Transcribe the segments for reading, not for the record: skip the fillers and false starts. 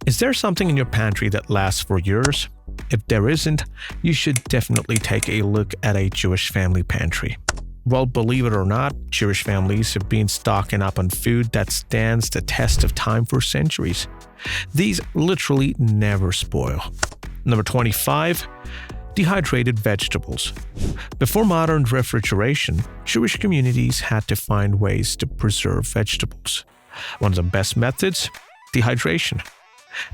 Is there something in your pantry that lasts for years? If there isn't, you should definitely take a look at a Jewish family pantry. Well, believe it or not, Jewish families have been stocking up on food that stands the test of time for centuries. These literally never spoil. Number 25. Dehydrated vegetables. Before modern refrigeration, Jewish communities had to find ways to preserve vegetables. One of the best methods? Dehydration.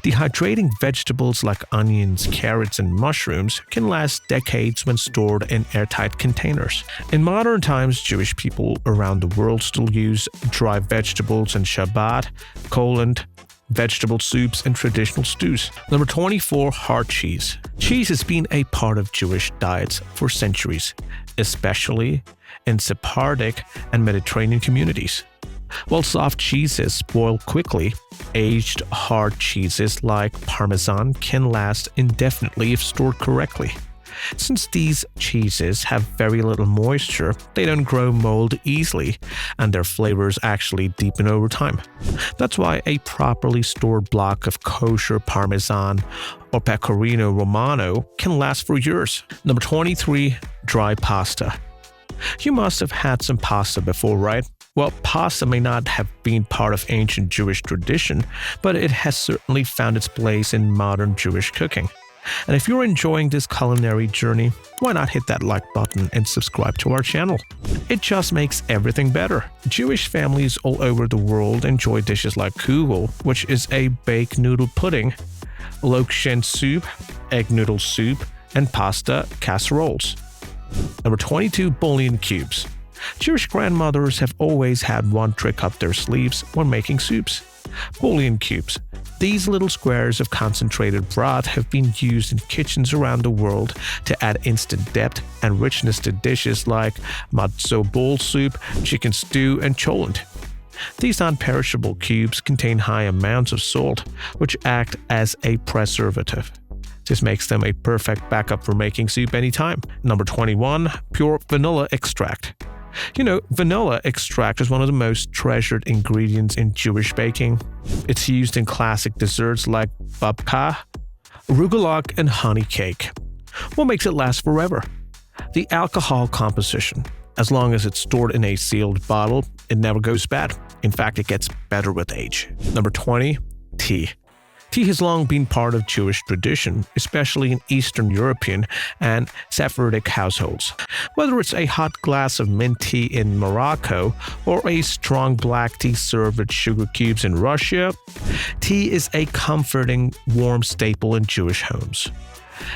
Dehydrating vegetables like onions, carrots, and mushrooms can last decades when stored in airtight containers. In modern times, Jewish people around the world still use dry vegetables in Shabbat, coolant, vegetable soups, and traditional stews. Number 24. Hard cheese. Cheese has been a part of Jewish diets for centuries, especially in Sephardic and Mediterranean communities. While soft cheeses spoil quickly, aged hard cheeses like Parmesan can last indefinitely if stored correctly. Since these cheeses have very little moisture, they don't grow mold easily, and their flavors actually deepen over time. That's why a properly stored block of kosher Parmesan or Pecorino Romano can last for years. Number 23. Dry pasta. You must have had some pasta before, right? Well, pasta may not have been part of ancient Jewish tradition, but it has certainly found its place in modern Jewish cooking. And if you're enjoying this culinary journey, why not hit that like button and subscribe to our channel? It just makes everything better. Jewish families all over the world enjoy dishes like Frugal, which is a baked noodle pudding, lokshen soup, egg noodle soup, and pasta casseroles. Number 22. Bouillon cubes. Jewish grandmothers have always had one trick up their sleeves when making soups: bouillon cubes. These little squares of concentrated broth have been used in kitchens around the world to add instant depth and richness to dishes like matzo ball soup, chicken stew, and cholent. These non-perishable cubes contain high amounts of salt, which act as a preservative. This makes them a perfect backup for making soup anytime. Number 21. Pure vanilla extract. You know, vanilla extract is one of the most treasured ingredients in Jewish baking. It's used in classic desserts like babka, rugelach, and honey cake. What makes it last forever? The alcohol composition. As long as it's stored in a sealed bottle, it never goes bad. In fact, it gets better with age. Number 20. Tea. Tea has long been part of Jewish tradition, especially in Eastern European and Sephardic households. Whether it's a hot glass of mint tea in Morocco or a strong black tea served with sugar cubes in Russia, tea is a comforting, warm staple in Jewish homes.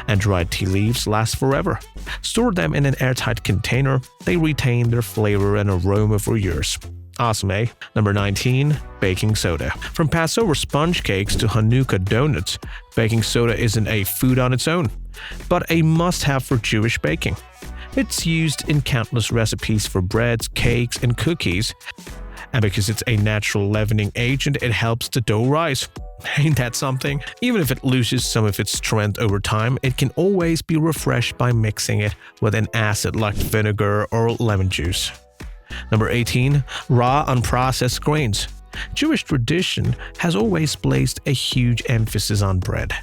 And dried tea leaves last forever. Store them in an airtight container, they retain their flavor and aroma for years. Awesome, eh? Number 19. Baking soda. From Passover sponge cakes to Hanukkah donuts, baking soda isn't a food on its own, but a must-have for Jewish baking. It's used in countless recipes for breads, cakes, and cookies, and because it's a natural leavening agent, it helps the dough rise. Ain't that something? Even if it loses some of its strength over time, it can always be refreshed by mixing it with an acid like vinegar or lemon juice. Number 18. Raw unprocessed grains. Jewish tradition has always placed a huge emphasis on bread.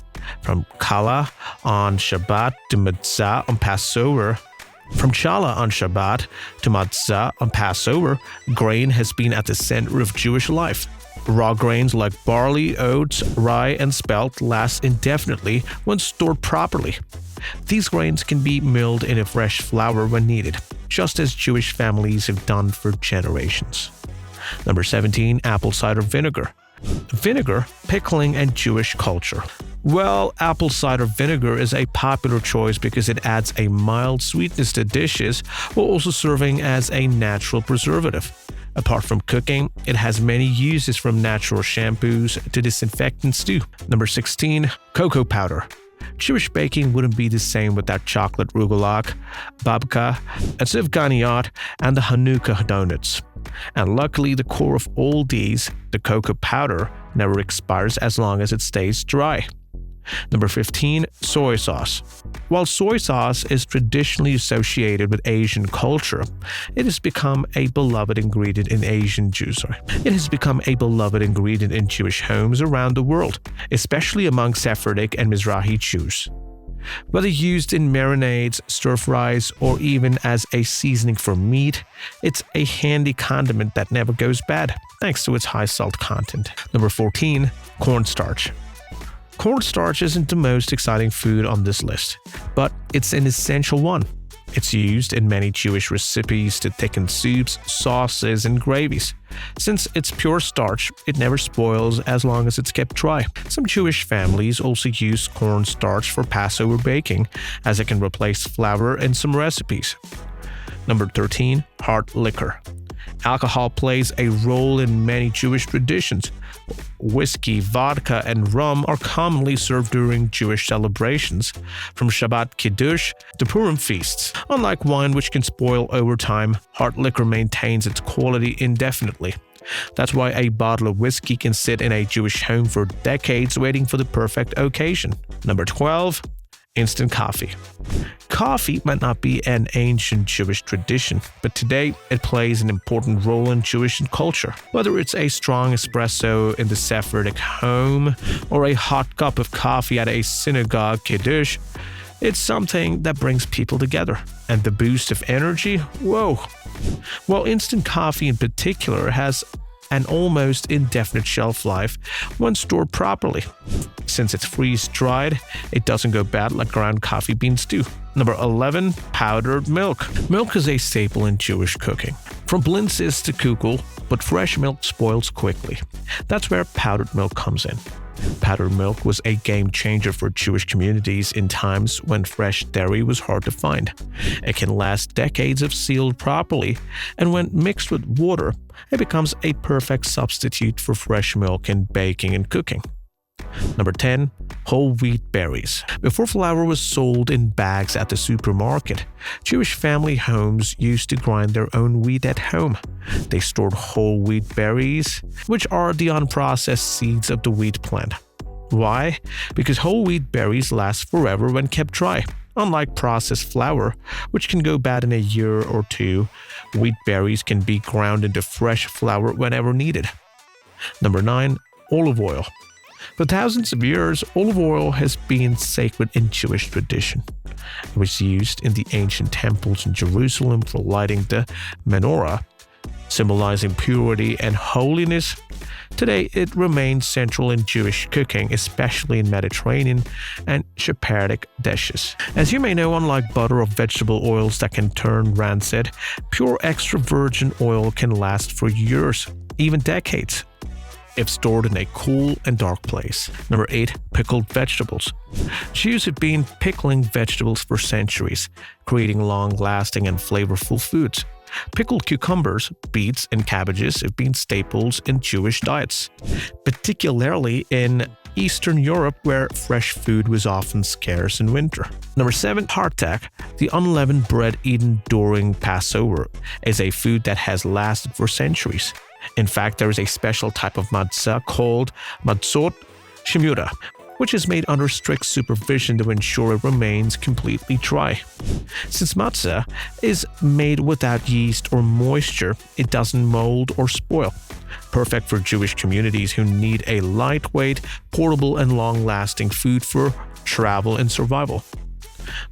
From challah on Shabbat to matzah on Passover. From challah on Shabbat to matzah on Passover, grain has been at the center of Jewish life. Raw grains like barley, oats, rye, and spelt last indefinitely when stored properly. These grains can be milled into fresh flour when needed, just as Jewish families have done for generations. Number 17. Apple cider vinegar. Vinegar, pickling, and Jewish culture. Well, apple cider vinegar is a popular choice because it adds a mild sweetness to dishes while also serving as a natural preservative. Apart from cooking, it has many uses from natural shampoos to disinfectants too. Number 16. Cocoa powder. Jewish baking wouldn't be the same without chocolate rugelach, babka, and sivganiyot, and the Hanukkah donuts. And luckily, the core of all these, the cocoa powder, never expires as long as it stays dry. Number 15, soy sauce. While soy sauce is traditionally associated with Asian culture, it has become a beloved ingredient in It has become a beloved ingredient in Jewish homes around the world, especially among Sephardic and Mizrahi Jews. Whether used in marinades, stir-fries, or even as a seasoning for meat, it's a handy condiment that never goes bad, thanks to its high salt content. Number 14, cornstarch. Cornstarch isn't the most exciting food on this list, but it's an essential one. It's used in many Jewish recipes to thicken soups, sauces, and gravies. Since it's pure starch, it never spoils as long as it's kept dry. Some Jewish families also use cornstarch for Passover baking, as it can replace flour in some recipes. Number 13, hard liquor. Alcohol plays a role in many Jewish traditions. Whiskey, vodka, and rum are commonly served during Jewish celebrations, from Shabbat Kiddush to Purim feasts. Unlike wine, which can spoil over time, hard liquor maintains its quality indefinitely. That's why a bottle of whiskey can sit in a Jewish home for decades waiting for the perfect occasion. Number 12, instant coffee. Coffee might not be an ancient Jewish tradition, but today it plays an important role in Jewish culture. Whether it's a strong espresso in the Sephardic home or a hot cup of coffee at a synagogue kiddush, it's something that brings people together. And the boost of energy? Whoa! Well, instant coffee in particular has an almost indefinite shelf life when stored properly. Since it's freeze-dried, it doesn't go bad like ground coffee beans do. Number 11, powdered milk. Milk is a staple in Jewish cooking. From blintzes to kugel, but fresh milk spoils quickly. That's where powdered milk comes in. Powdered milk was a game changer for Jewish communities in times when fresh dairy was hard to find. It can last decades if sealed properly, and when mixed with water, it becomes a perfect substitute for fresh milk in baking and cooking. Number 10, whole wheat berries. Before flour was sold in bags at the supermarket, Jewish family homes used to grind their own wheat at home. They stored whole wheat berries, which are the unprocessed seeds of the wheat plant. Why? Because whole wheat berries last forever when kept dry. Unlike processed flour, which can go bad in a year or two, wheat berries can be ground into fresh flour whenever needed. Number 9, olive oil. For thousands of years, olive oil has been sacred in Jewish tradition. It was used in the ancient temples in Jerusalem for lighting the menorah, symbolizing purity and holiness. Today, it remains central in Jewish cooking, especially in Mediterranean and Sephardic dishes. As you may know, unlike butter or vegetable oils that can turn rancid, pure extra virgin oil can last for years, even decades, if stored in a cool and dark place. Number 8, pickled vegetables. Jews have been pickling vegetables for centuries, creating long-lasting and flavorful foods. Pickled cucumbers, beets, and cabbages have been staples in Jewish diets, particularly in Eastern Europe, where fresh food was often scarce in winter. Number 7, hardtack. The unleavened bread eaten during Passover is a food that has lasted for centuries. In fact, there is a special type of matzah called matzot shemura, which is made under strict supervision to ensure it remains completely dry. Since matzah is made without yeast or moisture, it doesn't mold or spoil. Perfect for Jewish communities who need a lightweight, portable, and long-lasting food for travel and survival.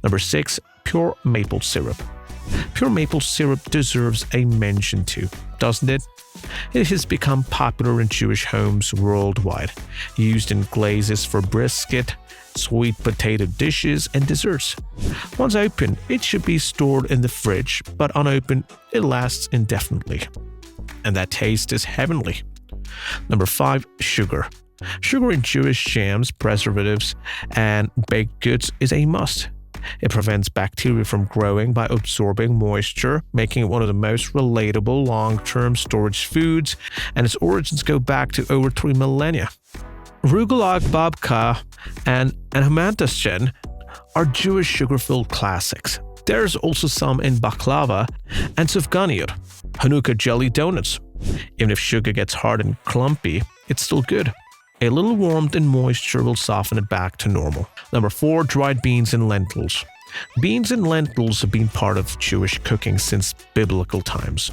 Number 6, pure maple syrup. Pure maple syrup deserves a mention too, doesn't it? It has become popular in Jewish homes worldwide, used in glazes for brisket, sweet potato dishes, and desserts. Once opened, it should be stored in the fridge, but unopened, it lasts indefinitely. And that taste is heavenly. Number 5, sugar. Sugar in Jewish jams, preservatives, and baked goods is a must. It prevents bacteria from growing by absorbing moisture, making it one of the most relatable long-term storage foods, and its origins go back to over 3 millennia. Frugal babka and hamantashen are Jewish sugar-filled classics. There's also some in baklava and sufganiyot, Hanukkah jelly donuts. Even if sugar gets hard and clumpy, it's still good. A little warmth and moisture will soften it back to normal. Number 4. Dried beans and lentils. Beans and lentils have been part of Jewish cooking since biblical times.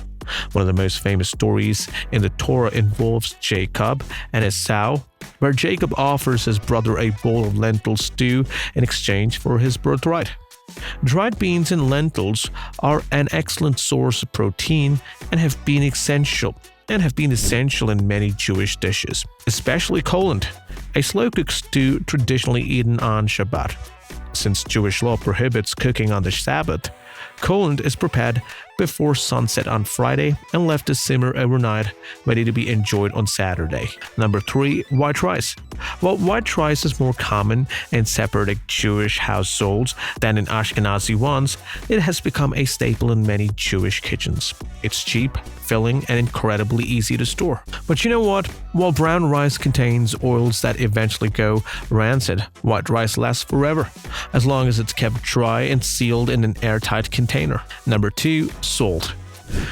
One of the most famous stories in the Torah involves Jacob and Esau, where Jacob offers his brother a bowl of lentil stew in exchange for his birthright. Dried beans and lentils are an excellent source of protein and have been essential in many Jewish dishes, especially cholent, a slow-cooked stew traditionally eaten on Shabbat. Since Jewish law prohibits cooking on the Sabbath, cholent is prepared before sunset on Friday and left to simmer overnight, ready to be enjoyed on Saturday. Number 3. White rice. While white rice is more common in Sephardic Jewish households than in Ashkenazi ones, it has become a staple in many Jewish kitchens. It's cheap, filling, and incredibly easy to store. But you know what? While brown rice contains oils that eventually go rancid, white rice lasts forever, as long as it's kept dry and sealed in an airtight container. Number 2. Salt.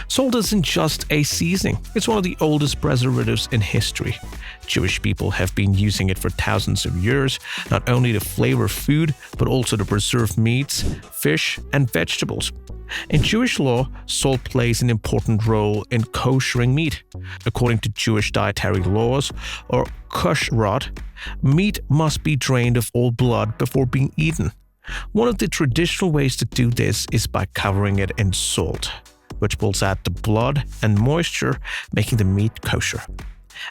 Salt isn't just a seasoning, it's one of the oldest preservatives in history. Jewish people have been using it for thousands of years, not only to flavor food, but also to preserve meats, fish, and vegetables. In Jewish law, salt plays an important role in koshering meat. According to Jewish dietary laws, or kashrut, meat must be drained of all blood before being eaten. One of the traditional ways to do this is by covering it in salt, which pulls out the blood and moisture, making the meat kosher.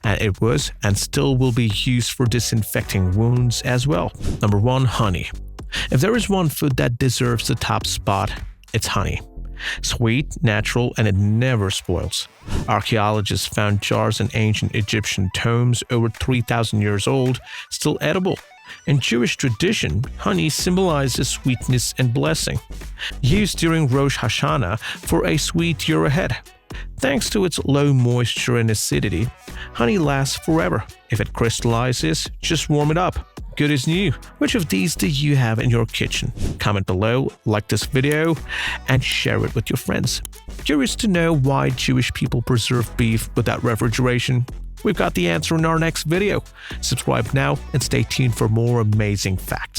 And it was and still will be used for disinfecting wounds as well. Number 1. Honey. If there is one food that deserves the top spot, it's honey. Sweet, natural, and it never spoils. Archaeologists found jars in ancient Egyptian tombs over 3,000 years old, still edible. In Jewish tradition, honey symbolizes sweetness and blessing, used during Rosh Hashanah for a sweet year ahead. Thanks to its low moisture and acidity, honey lasts forever. If it crystallizes, just warm it up. Good as new. Which of these do you have in your kitchen? Comment below, like this video, and share it with your friends. Curious to know why Jewish people preserve beef without refrigeration? We've got the answer in our next video. Subscribe now and stay tuned for more amazing facts.